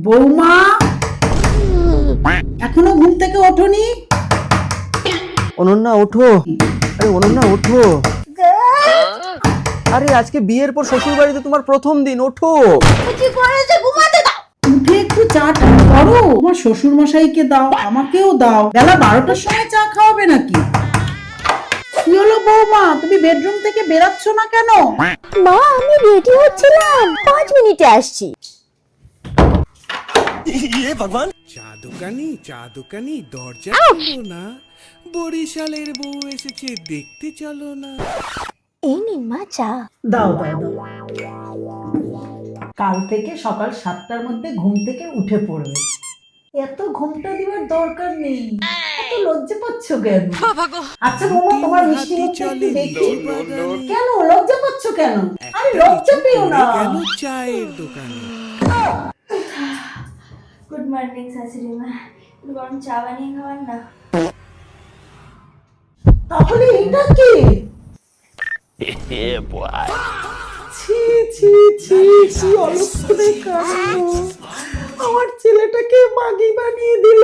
বৌমা, এখনো ঘুম থেকে ওঠোনি? অনন্যা ওঠো, আরে অনন্যা ওঠো। আরে আজকে বিয়ের পর শ্বশুর বাড়িতে তোমার প্রথম দিন, ওঠো। কি করেছে, ঘুমাতে দাও। উঠে একটু চাটা করো, তোমার শ্বশুর মশাইকে দাও, আমাকেও দাও। বেলা 12টার সময় চা খাওয়াবে নাকি? কি হলো বৌমা, তুমি বেডরুম থেকে বেরাচ্ছ না কেন? মা, আমি রেডি হচ্ছিলাম, 5 মিনিটে আসছি। চা দোকানি দরজা খুলো না, বরিশালের বউ এসেছে, দেখতে চলো না। এই নিন মা চা। দাও দাও দাও। কাল থেকে সকাল 7টার মধ্যে ঘুম থেকে উঠে পড়বে। এত ঘুমটা দিবার দরকার নেই, এত লজ্জা পাচ্ছ কেন? আচ্ছা বৌমা, তোমার মিষ্টি মুখটা একটু দেখি। কেন লজ্জা পাচ্ছ কেন? আরে লজ্জা পেও না। কেন চায়ের দোকানে? গুড মর্নিং শাশুড়ি মা, একটু গরম চা বানিয়ে খাওয়ান না। তাহলে এটা কি? ছি ছি ছি ছি, অলক্ষণে কাণ্ড। আমার ছেলেটাকে মাগি বানিয়ে দিল।